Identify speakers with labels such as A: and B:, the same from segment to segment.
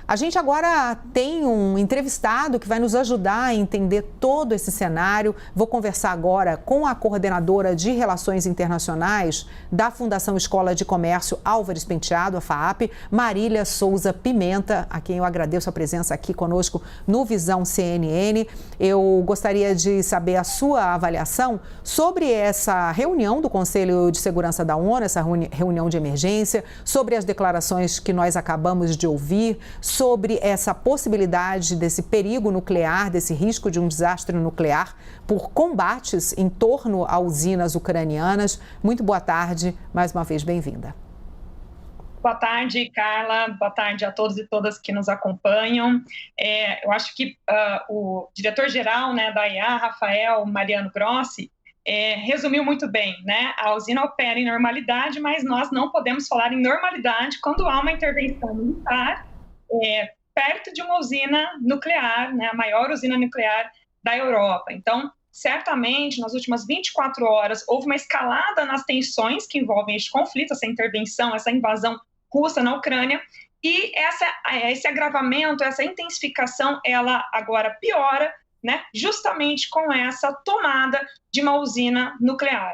A: A gente agora tem um entrevistado que vai nos ajudar a entender todo esse cenário. Vou conversar agora com a coordenadora de Relações Internacionais da Fundação Escola de Comércio Álvares Penteado, a FAAP, Marília Souza Pimenta, a quem eu agradeço a presença aqui conosco no Visão CNN. Eu gostaria de saber a sua avaliação sobre essa reunião do Conselho de Segurança da ONU, essa reunião de emergência, sobre as declarações que nós acabamos de ouvir, sobre essa possibilidade desse perigo nuclear, desse risco de um desastre nuclear por combates em torno a usinas ucranianas. Muito boa tarde, mais uma vez bem-vinda.
B: Boa tarde, Carla. Boa tarde a todos e todas que nos acompanham. Eu acho que o diretor-geral, né, da IEA, Rafael Mariano Grossi, resumiu muito bem, né? A usina opera em normalidade, mas nós não podemos falar em normalidade quando há uma intervenção militar perto de uma usina nuclear, né, a maior usina nuclear da Europa. Então, certamente, nas últimas 24 horas, houve uma escalada nas tensões que envolvem este conflito, essa intervenção, essa invasão russa na Ucrânia, e esse agravamento, essa intensificação, ela agora piora, né, justamente com essa tomada de uma usina nuclear.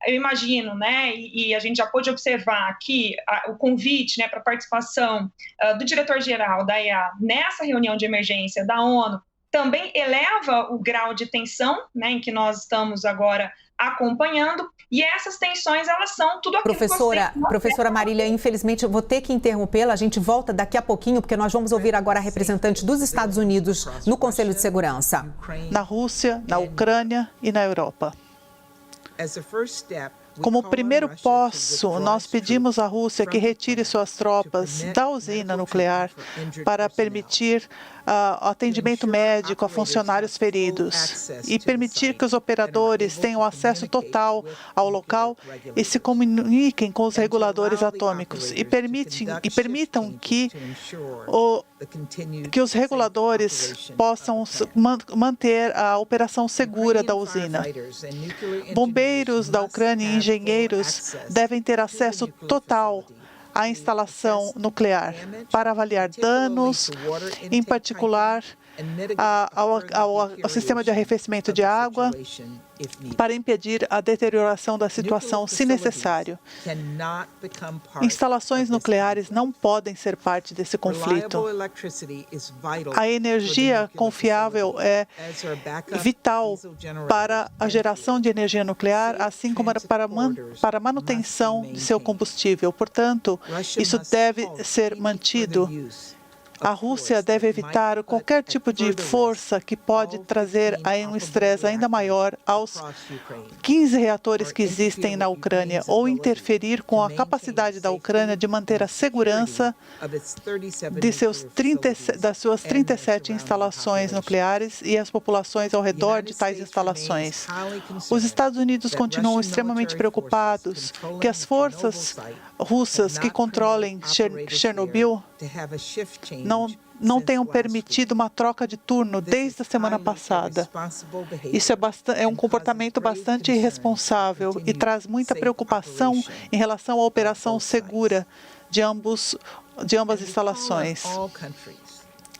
B: Eu imagino, né, e a gente já pôde observar aqui o convite, né, para a participação do diretor-geral da IEA nessa reunião de emergência da ONU, também eleva o grau de tensão, né, em que nós estamos agora acompanhando, e essas tensões, elas são tudo aquilo
A: Professora Marília, infelizmente eu vou ter que interrompê-la, a gente volta daqui a pouquinho, porque nós vamos ouvir agora a representante dos Estados Unidos no Conselho de Segurança.
C: Na Rússia, na Ucrânia e na Europa. Como primeiro passo, nós pedimos à Rússia que retire suas tropas da usina nuclear para permitir atendimento médico a funcionários feridos e permitir que os operadores tenham acesso total ao local e se comuniquem com os reguladores atômicos e permitam que os reguladores possam manter a operação segura da usina. Bombeiros da Ucrânia e engenheiros devem ter acesso total à instalação nuclear para avaliar danos, em particular ao sistema de arrefecimento de água, para impedir a deterioração da situação, se necessário. Instalações nucleares não podem ser parte desse conflito. A energia confiável é vital para a geração de energia nuclear, assim como para a manutenção de seu combustível. Portanto, isso deve ser mantido. A Rússia deve evitar qualquer tipo de força que pode trazer um estresse ainda maior aos 15 reatores que existem na Ucrânia ou interferir com a capacidade da Ucrânia de manter a segurança das suas 37 instalações nucleares e as populações ao redor de tais instalações. Os Estados Unidos continuam extremamente preocupados que as forças russas que controlem Chernobyl não tenham permitido uma troca de turno desde a semana passada. Isso é um comportamento bastante irresponsável e traz muita preocupação em relação à operação segura de ambas instalações.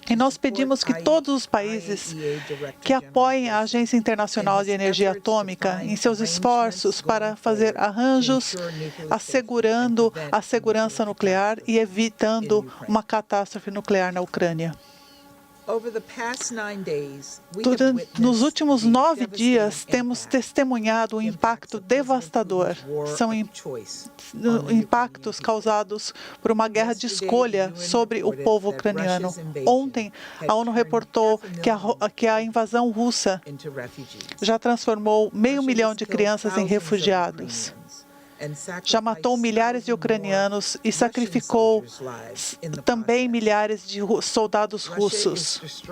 C: E nós pedimos que todos os países que apoiem a Agência Internacional de Energia Atômica em seus esforços para fazer arranjos assegurando a segurança nuclear e evitando uma catástrofe nuclear na Ucrânia. Nos últimos 9 dias, temos testemunhado um impacto devastador. São impactos causados por uma guerra de escolha sobre o povo ucraniano. Ontem, a ONU reportou que a invasão russa já transformou 500 mil de crianças em refugiados. Já matou milhares de ucranianos e sacrificou também milhares de soldados russos.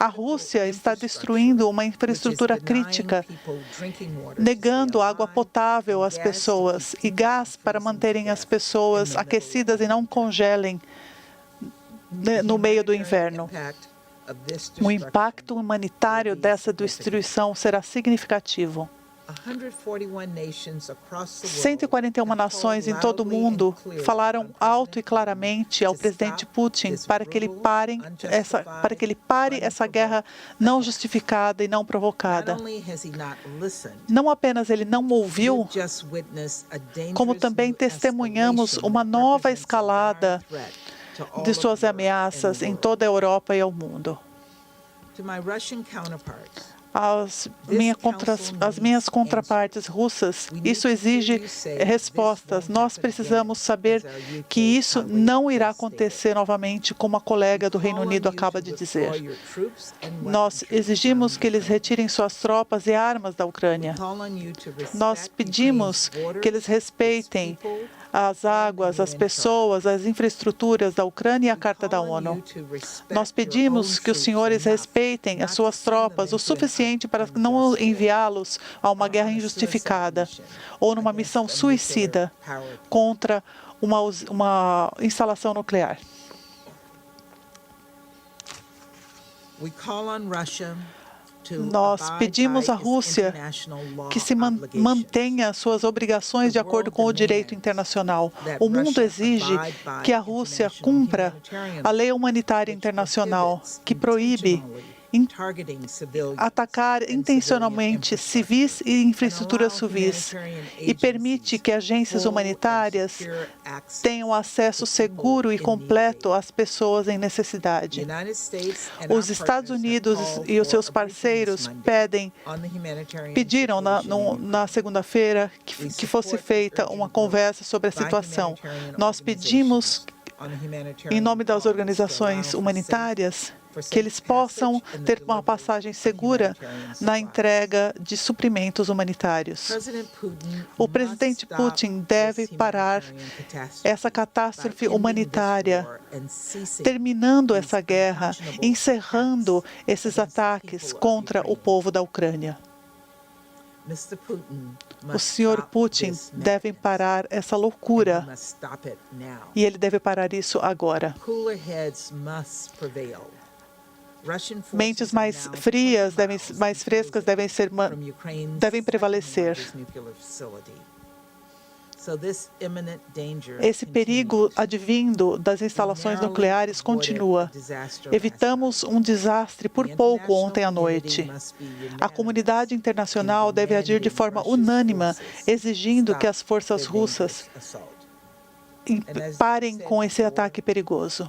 C: A Rússia está destruindo uma infraestrutura crítica, negando água potável às pessoas e gás para manterem as pessoas aquecidas e não congelem no meio do inverno. O impacto humanitário dessa destruição será significativo. 141 nações em todo o mundo falaram alto e claramente ao presidente Putin para que ele pare essa guerra não justificada e não provocada. Não apenas ele não ouviu, como também testemunhamos uma nova escalada de suas ameaças em toda a Europa e ao mundo. As minhas contrapartes russas, isso exige respostas. Nós precisamos saber que isso não irá acontecer novamente, como a colega do Reino Unido acaba de dizer. Nós exigimos que eles retirem suas tropas e armas da Ucrânia. Nós pedimos que eles respeitem as águas, as pessoas, as infraestruturas da Ucrânia e a Carta da ONU. Nós pedimos que os senhores respeitem as suas tropas o suficiente para não enviá-los a uma guerra injustificada ou numa missão suicida contra uma instalação nuclear. Nós pedimos à Rússia que se mantenha suas obrigações de acordo com o direito internacional. O mundo exige que a Rússia cumpra a lei humanitária internacional, que proíbe atacar intencionalmente civis e infraestruturas civis e permite que agências humanitárias tenham acesso seguro e completo às pessoas em necessidade. Os Estados Unidos e os seus parceiros pediram na segunda-feira que fosse feita uma conversa sobre a situação. Nós pedimos, em nome das organizações humanitárias, que eles possam ter uma passagem segura na entrega de suprimentos humanitários. O presidente Putin deve parar essa catástrofe humanitária, terminando essa guerra, encerrando esses ataques contra o povo da Ucrânia. O senhor Putin deve parar essa loucura e ele deve parar isso agora. Mentes mais frias, mais frescas devem prevalecer. Esse perigo advindo das instalações nucleares continua. Evitamos um desastre por pouco ontem à noite. A comunidade internacional deve agir de forma unânime, exigindo que as forças russas parem com esse ataque perigoso.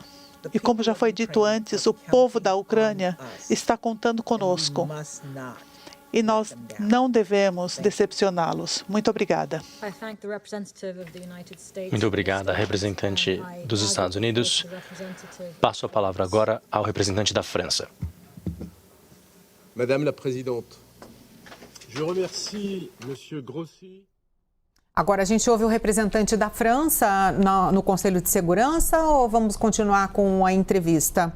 C: E como já foi dito antes, o povo da Ucrânia está contando conosco. E nós não devemos decepcioná-los. Muito obrigada.
D: Muito obrigada, representante dos Estados Unidos. Passo a palavra agora ao representante da França.
E: Madame la Présidente, je remercie Monsieur Grossi.
A: Agora a gente ouve o representante da França no Conselho de Segurança ou vamos continuar com a entrevista?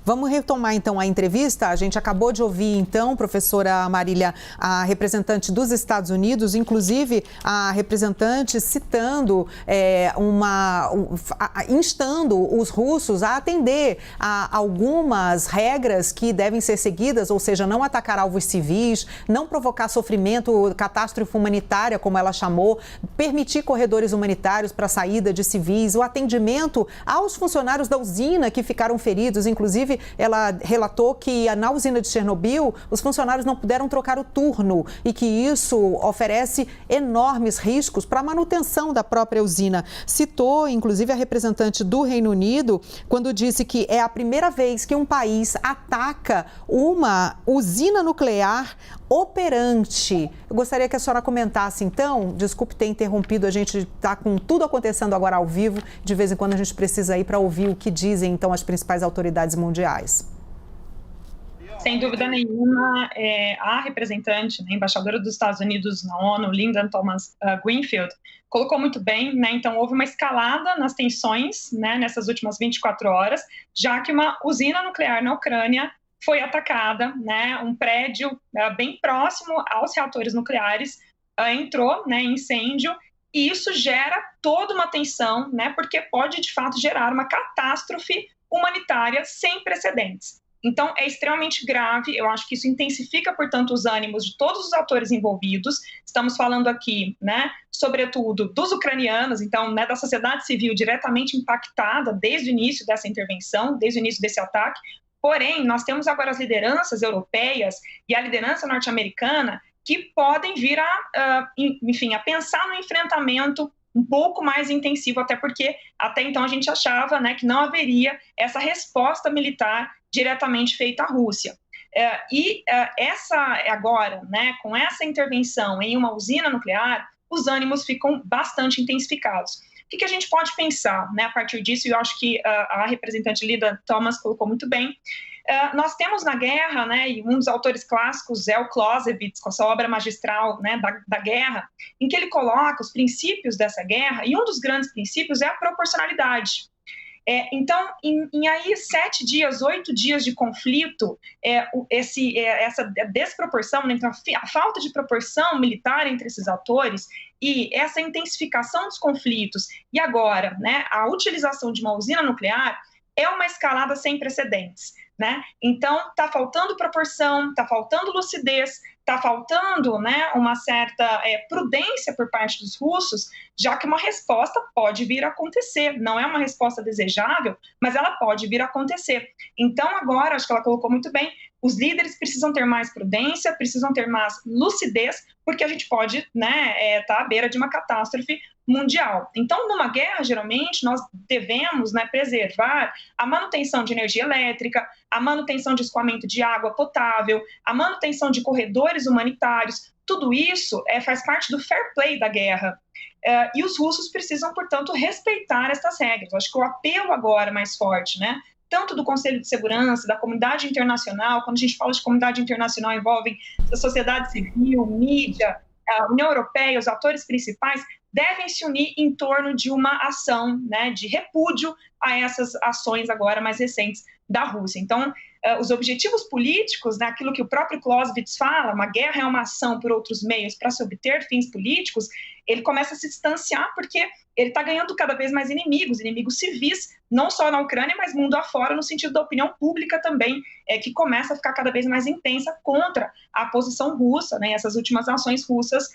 A: Vamos retomar, então, a entrevista. A gente acabou de ouvir, então, professora Marília, a representante dos Estados Unidos, inclusive a representante citando, instando os russos a atender a algumas regras que devem ser seguidas, ou seja, não atacar alvos civis, não provocar sofrimento, catástrofe humanitária, como ela chamou, permitir corredores humanitários para a saída de civis, o atendimento aos funcionários da usina que ficaram feridos, inclusive ela relatou que na usina de Chernobyl os funcionários não puderam trocar o turno e que isso oferece enormes riscos para a manutenção da própria usina. Citou, inclusive, a representante do Reino Unido quando disse que é a primeira vez que um país ataca uma usina nuclear operante. Eu gostaria que a senhora comentasse, então, desculpe ter interrompido, a gente está com tudo acontecendo agora ao vivo, de vez em quando a gente precisa ir para ouvir o que dizem, então, as principais autoridades mundiais.
B: Sem dúvida nenhuma, a representante, a embaixadora dos Estados Unidos na ONU, Linda Thomas Greenfield, colocou muito bem, né? Então houve uma escalada nas tensões, né, nessas últimas 24 horas, já que uma usina nuclear na Ucrânia foi atacada, né? Um prédio bem próximo aos reatores nucleares entrou, né, em incêndio, e isso gera toda uma tensão, né? Porque pode de fato gerar uma catástrofe humanitária sem precedentes. Então, é extremamente grave, eu acho que isso intensifica, portanto, os ânimos de todos os atores envolvidos. Estamos falando aqui, né, sobretudo, dos ucranianos, então, né, da sociedade civil diretamente impactada desde o início dessa intervenção, desde o início desse ataque. Porém, nós temos agora as lideranças europeias e a liderança norte-americana que podem vir a pensar no enfrentamento um pouco mais intensivo, até porque até então a gente achava, né, que não haveria essa resposta militar diretamente feita à Rússia. Essa agora, né, com essa intervenção em uma usina nuclear, os ânimos ficam bastante intensificados. O que a gente pode pensar, né, a partir disso? E eu acho que a representante Linda Thomas colocou muito bem. Nós temos na guerra, né, e um dos autores clássicos é o Clausewitz, com a sua obra magistral, né, da guerra, em que ele coloca os princípios dessa guerra, e um dos grandes princípios é a proporcionalidade. Então, em aí 7 dias, 8 dias de conflito, essa desproporção, né, então a falta de proporção militar entre esses atores e essa intensificação dos conflitos, e agora, né, a utilização de uma usina nuclear é uma escalada sem precedentes, né? Então, está faltando proporção, está faltando lucidez, está faltando, né, uma certa prudência por parte dos russos, já que uma resposta pode vir a acontecer. Não é uma resposta desejável, mas ela pode vir a acontecer. Então, agora, acho que ela colocou muito bem, os líderes precisam ter mais prudência, precisam ter mais lucidez, porque a gente pode, né, tá à beira de uma catástrofe mundial. Então, numa guerra, geralmente, nós devemos, né, preservar a manutenção de energia elétrica, a manutenção de escoamento de água potável, a manutenção de corredores humanitários. Tudo isso faz parte do fair play da guerra. E os russos precisam, portanto, respeitar essas regras. Eu acho que o apelo agora mais forte, né, tanto do Conselho de Segurança, da comunidade internacional, quando a gente fala de comunidade internacional, envolvem a sociedade civil, mídia, a União Europeia, os atores principais, devem se unir em torno de uma ação, né, de repúdio a essas ações agora mais recentes da Rússia. Então, os objetivos políticos, né, aquilo que o próprio Clausewitz fala, uma guerra é uma ação por outros meios para se obter fins políticos, ele começa a se distanciar porque ele está ganhando cada vez mais inimigos civis, não só na Ucrânia, mas mundo afora, no sentido da opinião pública também, que começa a ficar cada vez mais intensa contra a posição russa, né, essas últimas ações russas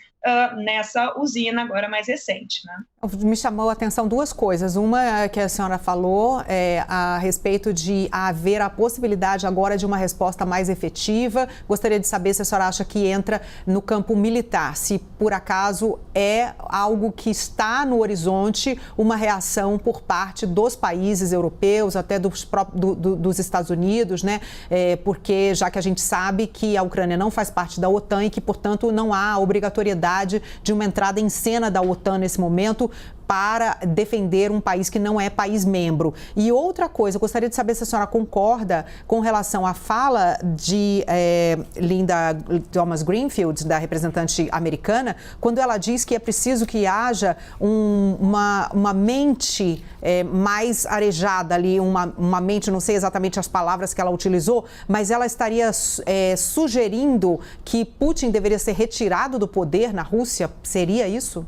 B: nessa usina agora mais recente, né?
A: Me chamou a atenção duas coisas. Uma que a senhora falou a respeito de haver a possibilidade agora de uma resposta mais efetiva. Gostaria de saber se a senhora acha que entra no campo militar, se por acaso é algo que está no horizonte, uma reação por parte dos países europeus, até dos Estados Unidos, né? Porque já que a gente sabe que a Ucrânia não faz parte da OTAN e que, portanto, não há obrigatoriedade de uma entrada em cena da OTAN nesse momento para defender um país que não é país membro. E outra coisa, eu gostaria de saber se a senhora concorda com relação à fala de Linda Thomas Greenfield, da representante americana, quando ela diz que é preciso que haja uma mente mais arejada ali, uma mente, não sei exatamente as palavras que ela utilizou, mas ela estaria sugerindo que Putin deveria ser retirado do poder na Rússia. Seria isso?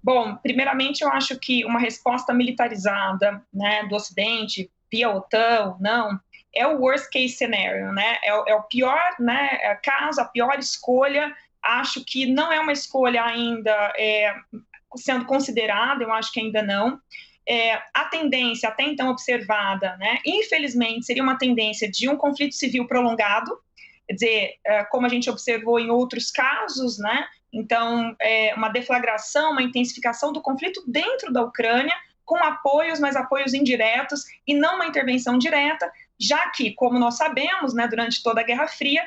B: Bom, primeiramente eu acho que uma resposta militarizada, né, do Ocidente, via OTAN ou não, é o worst case scenario, né, é o pior, né, caso, a pior escolha. Acho que não é uma escolha ainda sendo considerada, eu acho que ainda não. A tendência até então observada, né, infelizmente, seria uma tendência de um conflito civil prolongado, quer dizer, como a gente observou em outros casos, né, então, uma deflagração, uma intensificação do conflito dentro da Ucrânia, com apoios, mas apoios indiretos, e não uma intervenção direta, já que, como nós sabemos, né, durante toda a Guerra Fria,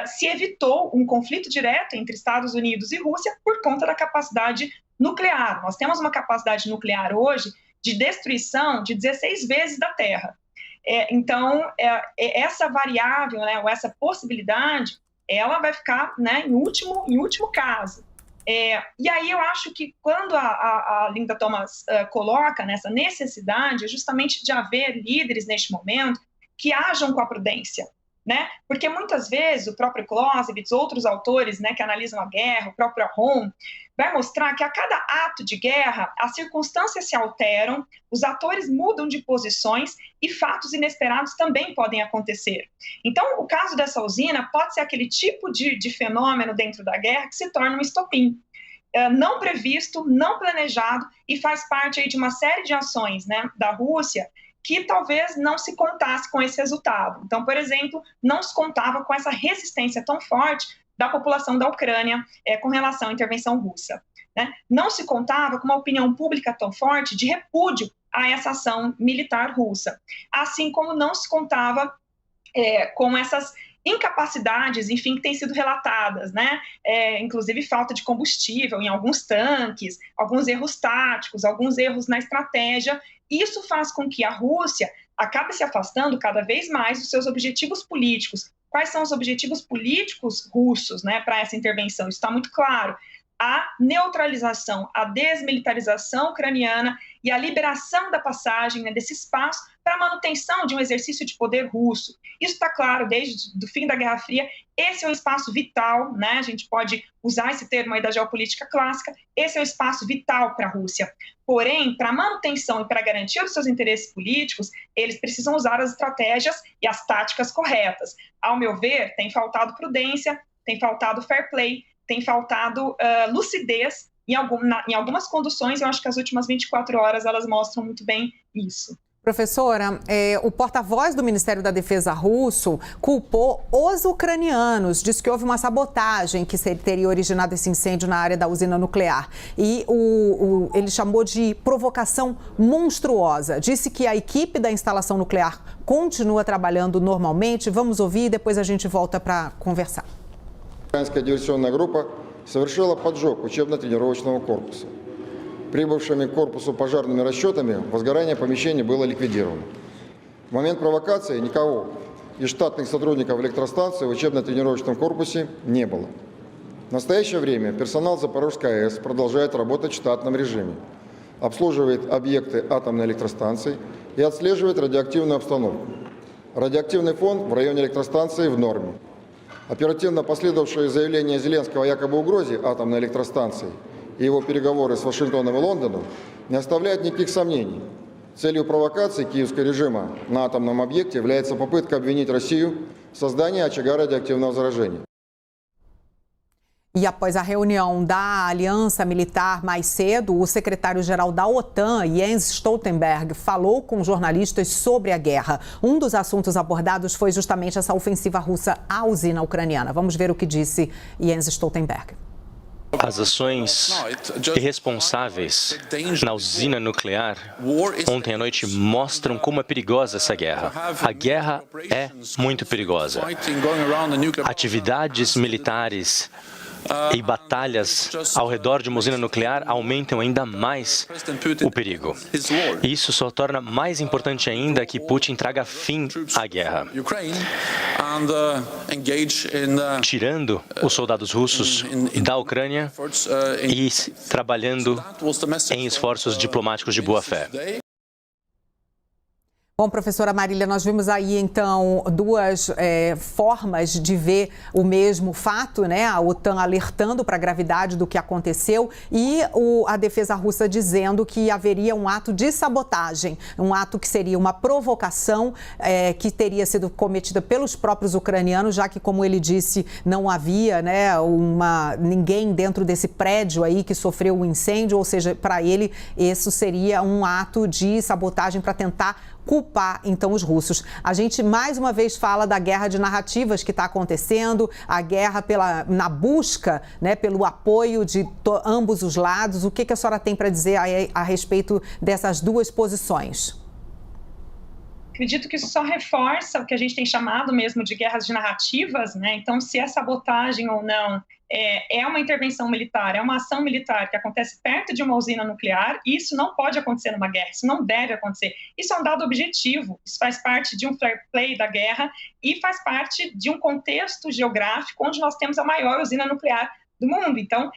B: se evitou um conflito direto entre Estados Unidos e Rússia por conta da capacidade nuclear. Nós temos uma capacidade nuclear hoje de destruição de 16 vezes da Terra. Então, essa variável, né, ou essa possibilidade, ela vai ficar, né, em último caso. E aí eu acho que quando a Linda Thomas coloca nessa necessidade, é justamente de haver líderes neste momento que ajam com a prudência, né? Porque muitas vezes o próprio Clausewitz, outros autores, né, que analisam a guerra, o próprio Aron, vai mostrar que a cada ato de guerra, as circunstâncias se alteram, os atores mudam de posições e fatos inesperados também podem acontecer. Então, o caso dessa usina pode ser aquele tipo de fenômeno dentro da guerra que se torna um estopim. Não previsto, não planejado e faz parte aí de uma série de ações, né, da Rússia que talvez não se contasse com esse resultado. Então, por exemplo, não se contava com essa resistência tão forte da população da Ucrânia com relação à intervenção russa, né? Não se contava com uma opinião pública tão forte de repúdio a essa ação militar russa, assim como não se contava com essas incapacidades, enfim, que têm sido relatadas, né? Inclusive falta de combustível em alguns tanques, alguns erros táticos, alguns erros na estratégia. Isso faz com que a Rússia acabe se afastando cada vez mais dos seus objetivos políticos. Quais são os objetivos políticos russos, né, para essa intervenção? Isso está muito claro. A neutralização, a desmilitarização ucraniana e a liberação da passagem, né, desse espaço para a manutenção de um exercício de poder russo. Isso está claro desde o fim da Guerra Fria. Esse é um espaço vital, né? A gente pode usar esse termo aí da geopolítica clássica. Esse é um espaço vital para a Rússia. Porém, para a manutenção e para a garantia dos seus interesses políticos, eles precisam usar as estratégias e as táticas corretas. Ao meu ver, tem faltado prudência, tem faltado fair play, tem faltado lucidez em algumas conduções. Eu acho que as últimas 24 horas elas mostram muito bem isso.
A: Professora, o porta-voz do Ministério da Defesa russo culpou os ucranianos, disse que houve uma sabotagem que teria originado esse incêndio na área da usina nuclear. E ele chamou de provocação monstruosa. Disse que a equipe da instalação nuclear continua trabalhando normalmente. Vamos ouvir e depois a gente volta para conversar.
F: Украинская диверсионная группа совершила поджог учебно-тренировочного корпуса. Прибывшими к корпусу пожарными расчетами возгорание помещения было ликвидировано. В момент провокации никого из штатных сотрудников электростанции в учебно-тренировочном корпусе не было. В настоящее время персонал Запорожской АЭС продолжает работать в штатном режиме, обслуживает объекты атомной электростанции и отслеживает радиоактивную обстановку. Радиоактивный фон в районе электростанции в норме. Оперативно последовавшие заявления Зеленского о якобы угрозе атомной электростанции и его переговоры с Вашингтоном и Лондоном не оставляют никаких сомнений. Целью провокации киевского режима на атомном объекте является попытка обвинить Россию в создании очага радиоактивного заражения.
A: E após a reunião da Aliança Militar mais cedo, o secretário-geral da OTAN, Jens Stoltenberg, falou com jornalistas sobre a guerra. Um dos assuntos abordados foi justamente essa ofensiva russa à usina ucraniana. Vamos ver o que disse Jens Stoltenberg.
D: As ações irresponsáveis na usina nuclear ontem à noite mostram como é perigosa essa guerra. A guerra é muito perigosa. Atividades militares e batalhas ao redor de uma usina nuclear aumentam ainda mais o perigo. Isso só torna mais importante ainda que Putin traga fim à guerra, tirando os soldados russos da Ucrânia e trabalhando em esforços diplomáticos de boa-fé.
A: Bom, professora Marília, nós vimos aí, então, duas formas de ver o mesmo fato, né? A OTAN alertando para a gravidade do que aconteceu e a defesa russa dizendo que haveria um ato de sabotagem, um ato que seria uma provocação que teria sido cometida pelos próprios ucranianos, já que, como ele disse, não havia, né, ninguém dentro desse prédio aí que sofreu o incêndio, ou seja, para ele, isso seria um ato de sabotagem para tentar culpar, então, os russos. A gente, mais uma vez, fala da guerra de narrativas que está acontecendo, a guerra na busca, né, pelo apoio de ambos os lados. O que a senhora tem para dizer a respeito dessas duas posições?
B: Acredito que isso só reforça o que a gente tem chamado mesmo de guerras de narrativas, né? Então, se é sabotagem ou não, é uma intervenção militar, é uma ação militar que acontece perto de uma usina nuclear, e isso não pode acontecer numa guerra, isso não deve acontecer. Isso é um dado objetivo, isso faz parte de um fair play da guerra e faz parte de um contexto geográfico onde nós temos a maior usina nuclear do mundo. Então,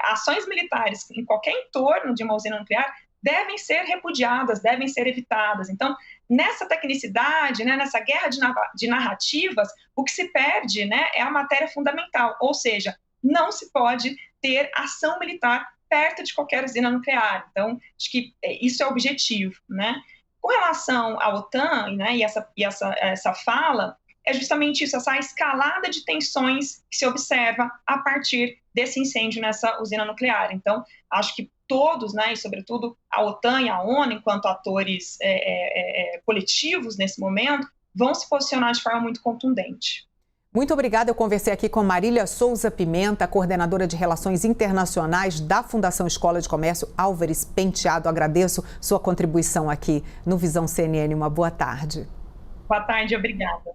B: ações militares em qualquer entorno de uma usina nuclear devem ser repudiadas, devem ser evitadas. Então, nessa tecnicidade, né, nessa guerra de narrativas, o que se perde, né, é a matéria fundamental, ou seja, não se pode ter ação militar perto de qualquer usina nuclear. Então, acho que isso é o objetivo, né? Com relação à OTAN, né, e essa fala, é justamente isso, essa escalada de tensões que se observa a partir desse incêndio nessa usina nuclear. Então, acho que todos, né, e sobretudo a OTAN e a ONU, enquanto atores coletivos nesse momento, vão se posicionar de forma muito contundente.
A: Muito obrigada. Eu conversei aqui com Marília Souza Pimenta, coordenadora de Relações Internacionais da Fundação Escola de Comércio Álvares Penteado. Agradeço sua contribuição aqui no Visão CNN. Uma boa tarde.
B: Boa tarde, obrigada.